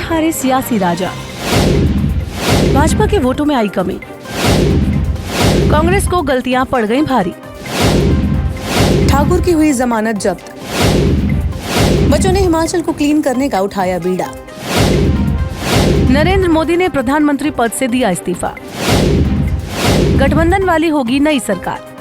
हारे सियासी राजा, भाजपा के वोटों में आई कमी, कांग्रेस को गलतियां पड़ गईं भारी, ठाकुर की हुई जमानत जब्त, बच्चों ने हिमाचल को क्लीन करने का उठाया बीड़ा, नरेंद्र मोदी ने प्रधानमंत्री पद से दिया इस्तीफा, गठबंधन वाली होगी नई सरकार।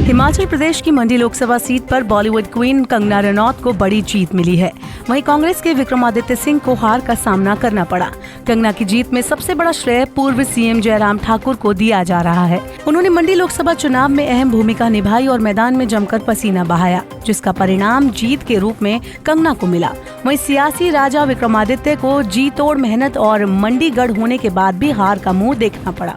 हिमाचल प्रदेश की मंडी लोकसभा सीट पर बॉलीवुड क्वीन कंगना रनौत को बड़ी जीत मिली है। वहीं कांग्रेस के विक्रमादित्य सिंह को हार का सामना करना पड़ा। कंगना की जीत में सबसे बड़ा श्रेय पूर्व सीएम जयराम ठाकुर को दिया जा रहा है। उन्होंने मंडी लोकसभा चुनाव में अहम भूमिका निभाई और मैदान में जमकर पसीना बहाया, जिसका परिणाम जीत के रूप में कंगना को मिला। वहीं सियासी राजा विक्रमादित्य को जी तोड़ मेहनत और मंडी गढ़ होने के बाद भी हार का मुंह देखना पड़ा।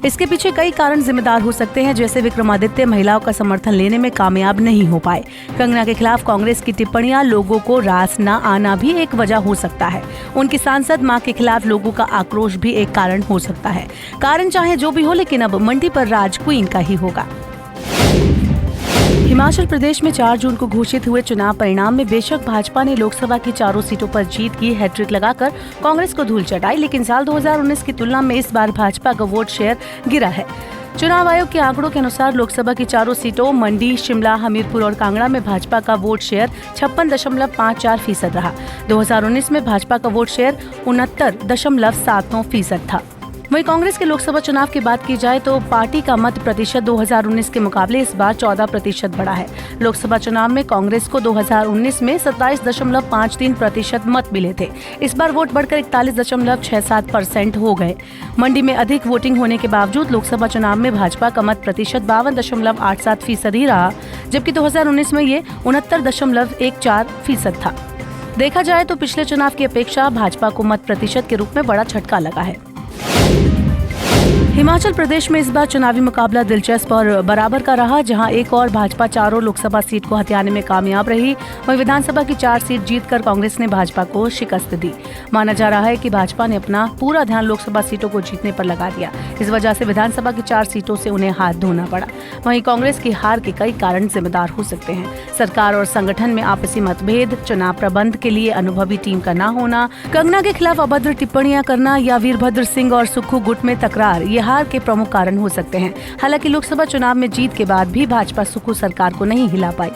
इसके पीछे कई कारण जिम्मेदार हो सकते हैं, जैसे विक्रमादित्य महिलाओं का समर्थन लेने में कामयाब नहीं हो पाए। कंगना के खिलाफ कांग्रेस की टिप्पणियां लोगों को रास न आना भी एक वजह हो सकता है। उनकी सांसद मां के खिलाफ लोगों का आक्रोश भी एक कारण हो सकता है। कारण चाहे जो भी हो, लेकिन अब मंडी पर राज क्वीन का ही होगा। हिमाचल प्रदेश में 4 जून को घोषित हुए चुनाव परिणाम में बेशक भाजपा ने लोकसभा की चारों सीटों पर जीत की हैट्रिक लगाकर कांग्रेस को धूल चटाई, लेकिन साल 2019 की तुलना में इस बार भाजपा का वोट शेयर गिरा है। चुनाव आयोग के आंकड़ों के अनुसार लोकसभा की चारों सीटों मंडी, शिमला, हमीरपुर और कांगड़ा में भाजपा का वोट शेयर 56.54% रहा। 2019 में भाजपा का वोट शेयर 69.79% था। वहीं कांग्रेस के लोकसभा चुनाव की बात की जाए तो पार्टी का मत प्रतिशत 2019 के मुकाबले इस बार 14% बढ़ा है। लोकसभा चुनाव में कांग्रेस को 2019 में 27.53% मत मिले थे। इस बार वोट बढ़कर 41.67% हो गए। मंडी में अधिक वोटिंग होने के बावजूद लोकसभा चुनाव में भाजपा का मत प्रतिशत 52.87% ही रहा, जबकि 2019 में ये 69.14% था। देखा जाए तो पिछले चुनाव की अपेक्षा भाजपा को मत प्रतिशत के रूप में बड़ा झटका लगा है। हिमाचल प्रदेश में इस बार चुनावी मुकाबला दिलचस्प और बराबर का रहा, जहां एक और भाजपा चारों लोकसभा सीट को हथियाने में कामयाब रही। वहीं विधानसभा की 4 सीट जीतकर कांग्रेस ने भाजपा को शिकस्त दी। माना जा रहा है कि भाजपा ने अपना पूरा ध्यान लोकसभा सीटों को जीतने पर लगा दिया। इस वजह से विधानसभा की 4 सीटों से उन्हें हाथ धोना पड़ा। वहीं कांग्रेस की हार के कई कारण जिम्मेदार हो सकते हैं। सरकार और संगठन में आपसी मतभेद, चुनाव प्रबंध के लिए अनुभवी टीम का न होना, कंगना के खिलाफ अभद्र टिप्पणियां करना या वीरभद्र सिंह और सुक्खू गुट में तकरार, ये हार के प्रमुख कारण हो सकते हैं। हालांकि लोकसभा चुनाव में जीत के बाद भी भाजपा सुक्खू सरकार को नहीं हिला पाई।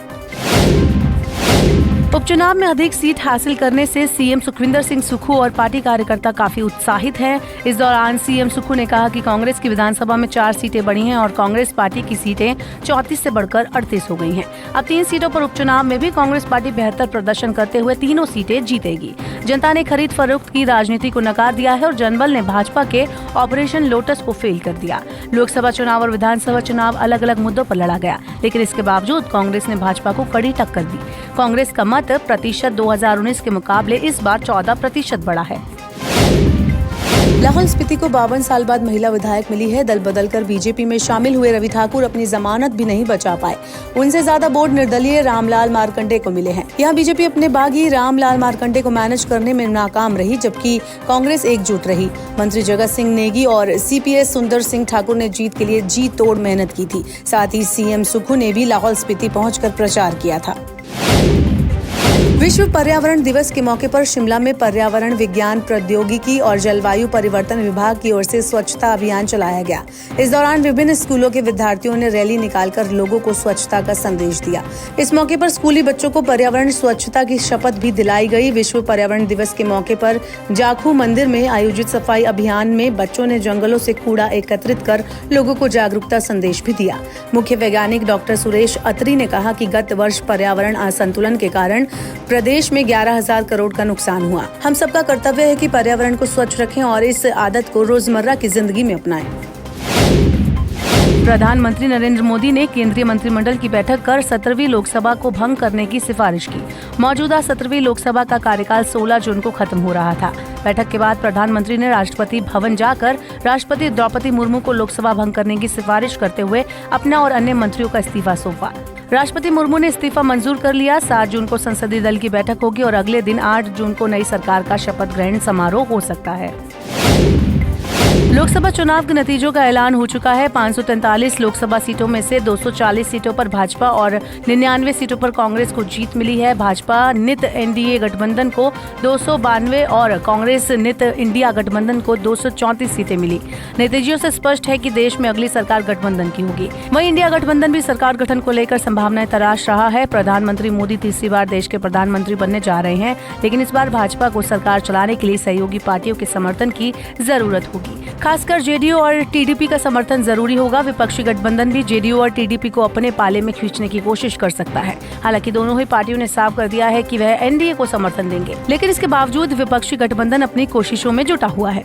उपचुनाव में अधिक सीट हासिल करने से सीएम सुखविंदर सिंह सुक्खू और पार्टी कार्यकर्ता काफी उत्साहित हैं। इस दौरान सीएम सुक्खू ने कहा कि कांग्रेस की विधानसभा में 4 सीटें बढ़ी हैं और कांग्रेस पार्टी की सीटें 34 से बढ़कर 38 हो गई हैं। अब 3 सीटों पर उपचुनाव में भी कांग्रेस पार्टी बेहतर प्रदर्शन करते हुए तीनों सीटें जीतेगी। जनता ने खरीद फरोख्त की राजनीति को नकार दिया है और जनबल ने भाजपा के ऑपरेशन लोटस को फेल कर दिया। लोकसभा चुनाव और विधानसभा चुनाव अलग अलग मुद्दों पर लड़ा गया, लेकिन इसके बावजूद कांग्रेस ने भाजपा को कड़ी टक्कर दी। कांग्रेस का मत प्रतिशत 2019 के मुकाबले इस बार 14% बढ़ा है। लाहौल स्पीति को 52 साल बाद महिला विधायक मिली है। दल बदलकर बीजेपी में शामिल हुए रवि ठाकुर अपनी जमानत भी नहीं बचा पाए। उनसे ज्यादा वोट निर्दलीय रामलाल मारकंडे को मिले हैं। यहाँ बीजेपी अपने बागी रामलाल मारकंडे को मैनेज करने में नाकाम रही, जबकि कांग्रेस एकजुट रही। मंत्री जगत सिंह नेगी और सीपीएस सुंदर सिंह ठाकुर ने जीत के लिए जी तोड़ मेहनत की थी। साथ ही सीएम सुक्खू ने भी लाहौल स्पीति पहुंचकर प्रचार किया था। विश्व पर्यावरण दिवस के मौके पर शिमला में पर्यावरण विज्ञान, प्रौद्योगिकी और जलवायु परिवर्तन विभाग की ओर से स्वच्छता अभियान चलाया गया। इस दौरान विभिन्न स्कूलों के विद्यार्थियों ने रैली निकालकर लोगों को स्वच्छता का संदेश दिया। इस मौके पर स्कूली बच्चों को पर्यावरण स्वच्छता की शपथ भी दिलाई गई। विश्व पर्यावरण दिवस के मौके पर जाखू मंदिर में आयोजित सफाई अभियान में बच्चों ने जंगलों से कूड़ा एकत्रित कर लोगों को जागरूकता संदेश भी दिया। मुख्य वैज्ञानिक डॉक्टर सुरेश अत्री ने कहा कि गत वर्ष पर्यावरण असंतुलन के कारण प्रदेश में 11,000 करोड़ का नुकसान हुआ। हम सबका कर्तव्य है कि पर्यावरण को स्वच्छ रखें और इस आदत को रोजमर्रा की जिंदगी में अपनाएं। प्रधानमंत्री नरेंद्र मोदी ने केंद्रीय मंत्रिमंडल की बैठक कर 17वीं लोकसभा को भंग करने की सिफारिश की। मौजूदा 17वीं लोकसभा का कार्यकाल 16 जून को खत्म हो रहा था। बैठक के बाद प्रधानमंत्री ने राष्ट्रपति भवन जाकर राष्ट्रपति द्रौपदी मुर्मू को लोकसभा भंग करने की सिफारिश करते हुए अपना और अन्य मंत्रियों का इस्तीफा सौंपा। राष्ट्रपति मुर्मू ने इस्तीफा मंजूर कर लिया। 7 जून को संसदीय दल की बैठक होगी और अगले दिन 8 जून को नई सरकार का शपथ ग्रहण समारोह हो सकता है। लोकसभा चुनाव के नतीजों का ऐलान हो चुका है। 543 लोकसभा सीटों में से 240 सीटों पर भाजपा और 99 सीटों पर कांग्रेस को जीत मिली है। भाजपा नित एनडीए गठबंधन को 292 और कांग्रेस नित इंडिया गठबंधन को 234 सीटें मिली। नतीजों से स्पष्ट है कि देश में अगली सरकार गठबंधन की होगी। वहीं इंडिया गठबंधन भी सरकार गठन को लेकर संभावनाएं तराश रहा है। प्रधानमंत्री मोदी तीसरी बार देश के प्रधानमंत्री बनने जा रहे हैं, लेकिन इस बार भाजपा को सरकार चलाने के लिए सहयोगी पार्टियों के समर्थन की जरूरत होगी। खासकर जेडीयू और टीडीपी का समर्थन जरूरी होगा। विपक्षी गठबंधन भी जेडीयू और टीडीपी को अपने पाले में खींचने की कोशिश कर सकता है। हालांकि दोनों ही पार्टियों ने साफ कर दिया है कि वह एनडीए को समर्थन देंगे, लेकिन इसके बावजूद विपक्षी गठबंधन अपनी कोशिशों में जुटा हुआ है।